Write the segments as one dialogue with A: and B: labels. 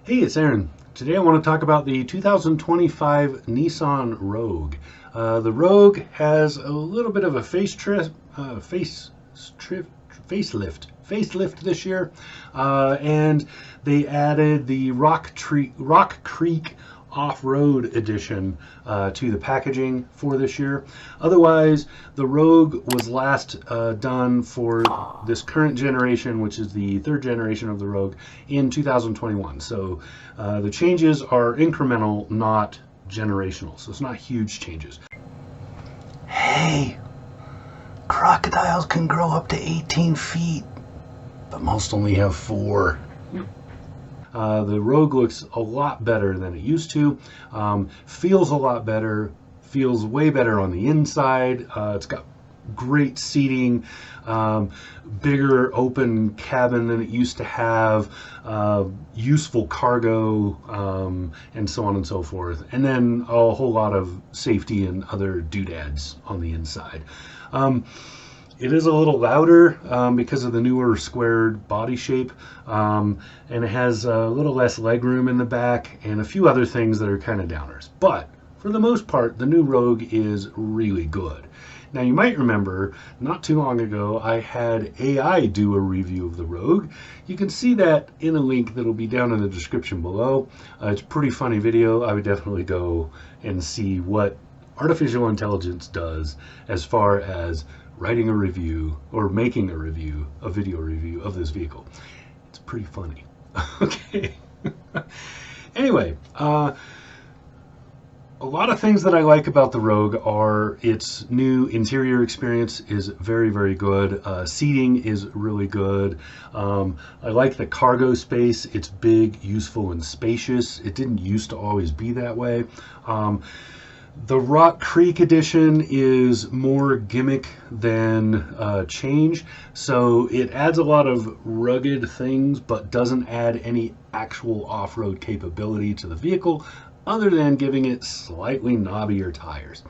A: Hey, it's Aaron. Today I want to talk about the 2025 Nissan Rogue. The Rogue has a little bit of a facelift this year, and they added the Rock Creek Off-Road edition to the packaging for this year. Otherwise, the Rogue was last done for this current generation, which is the third generation of the Rogue, in 2021. So the changes are incremental, not generational. So it's not huge changes. Hey, crocodiles can grow up to 18 feet, but most only have 4. The Rogue looks a lot better than it used to, feels a lot better, feels way better on the inside. It's got great seating, bigger open cabin than it used to have, useful cargo, and so on and so forth. And then a whole lot of safety and other doodads on the inside. It is a little louder because of the newer squared body shape, and it has a little less legroom in the back and a few other things that are kind of downers. But for the most part, the new Rogue is really good. Now, you might remember not too long ago I had AI do a review of the Rogue. You can see that in a link that'll be down in the description below. It's a pretty funny video. I would definitely go and see what artificial intelligence does as far as writing a review or making a review, a video review of this vehicle. It's pretty funny. Okay. Anyway, a lot of things that I like about the Rogue are its new interior experience is very, very good. Seating is really good. I like the cargo space. It's big, useful, and spacious. It didn't used to always be that way. The Rock Creek edition is more gimmick than change, so it adds a lot of rugged things but doesn't add any actual off-road capability to the vehicle other than giving it slightly knobbier tires.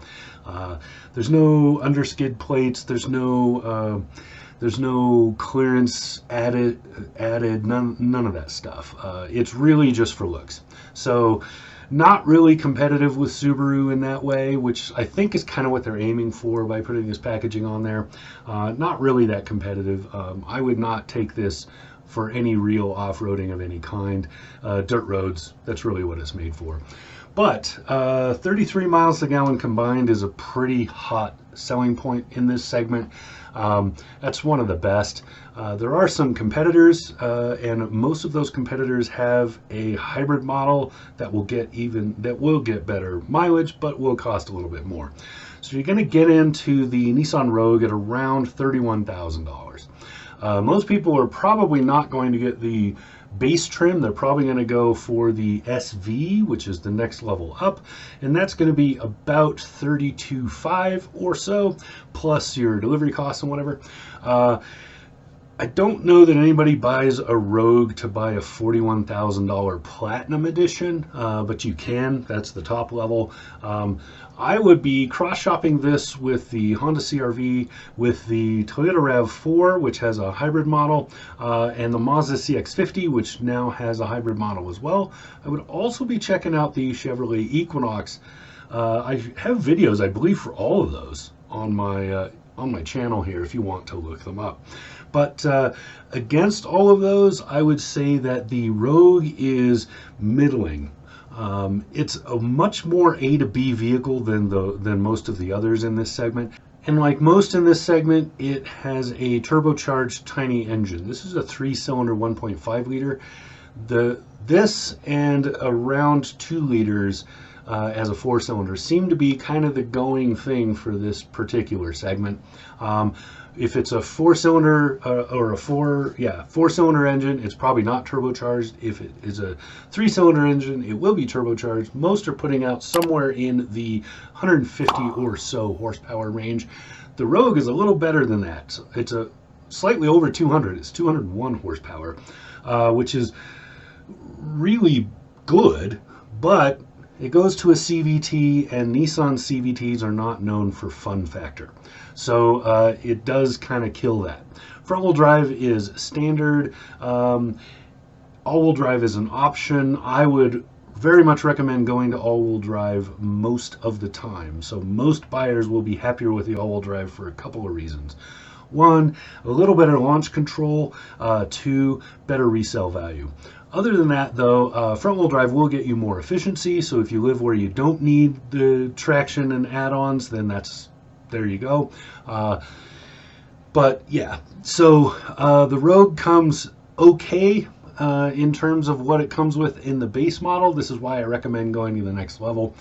A: There's no underskid plates, there's no clearance added, none of that stuff. It's really just for looks. So not really competitive with Subaru in that way, which I think is kind of what they're aiming for by putting this packaging on there. Not really that competitive. I would not take this for any real off-roading of any kind. Dirt roads, that's really what it's made for. But 33 miles a gallon combined is a pretty hot selling point in this segment. That's one of the best. There are some competitors, and most of those competitors have a hybrid model that will get better mileage, but will cost a little bit more. So you're going to get into the Nissan Rogue at around $31,000. Most people are probably not going to get the base trim. They're probably going to go for the SV, which is the next level up, and that's going to be about $32,500 or so, plus your delivery costs and whatever. I don't know that anybody buys a Rogue to buy a $41,000 Platinum Edition, but you can. That's the top level. I would be cross-shopping this with the Honda CR-V, with the Toyota RAV4, which has a hybrid model, and the Mazda CX-50, which now has a hybrid model as well. I would also be checking out the Chevrolet Equinox. I have videos, I believe, for all of those on my channel here if you want to look them up. But against all of those, I would say that the Rogue is middling. It's a much more A to B vehicle than most of the others in this segment. And like most in this segment, it has a turbocharged tiny engine. This is a 3-cylinder 1.5 liter. This and around 2 liters as a 4-cylinder seem to be kind of the going thing for this particular segment. If it's a 4-cylinder or a 4-cylinder engine, it's probably not turbocharged. If it is a 3-cylinder engine, it will be turbocharged. Most are putting out somewhere in the 150 or so horsepower range. The Rogue is a little better than that. It's a slightly over 200. It's 201 horsepower, which is really good, but it goes to a CVT, and Nissan CVTs are not known for fun factor. So it does kind of kill that. Front wheel drive is standard. all-wheel drive is an option. I would very much recommend going to all-wheel drive most of the time. So most buyers will be happier with the all-wheel drive for a couple of reasons. One, a little better launch control. Two, better resale value. Other than that, though, front-wheel drive will get you more efficiency. So if you live where you don't need the traction and add-ons, then there you go. But yeah, so the Rogue comes okay in terms of what it comes with in the base model. This is why I recommend going to the next level.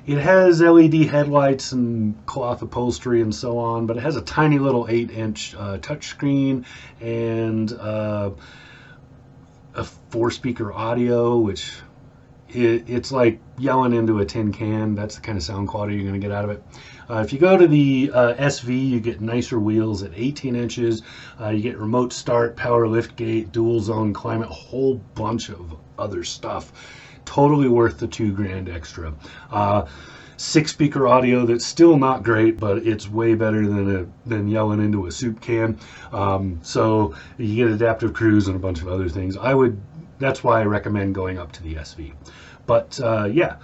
A: It has LED headlights and cloth upholstery and so on, but it has a tiny little 8-inch touchscreen and a 4-speaker audio, which it's like yelling into a tin can. That's the kind of sound quality you're going to get out of it. If you go to the SV, you get nicer wheels at 18 inches. You get remote start, power lift gate, dual zone climate, a whole bunch of other stuff. Totally worth the $2,000 extra. 6-speaker audio that's still not great, but it's way better than yelling into a soup can. So you get adaptive cruise and a bunch of other things. That's why I recommend going up to the SV. But yeah,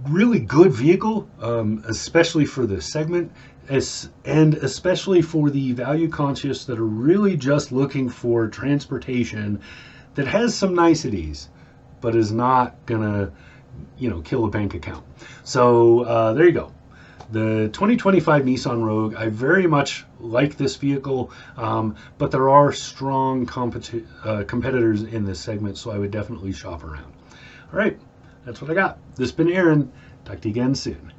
A: really good vehicle, especially for the segment, and especially for the value conscious that are really just looking for transportation that has some niceties, but is not gonna, kill a bank account. So there you go. The 2025 Nissan Rogue, I very much like this vehicle, but there are strong competitors in this segment, so I would definitely shop around. All right, that's what I got. This has been Aaron. Talk to you again soon.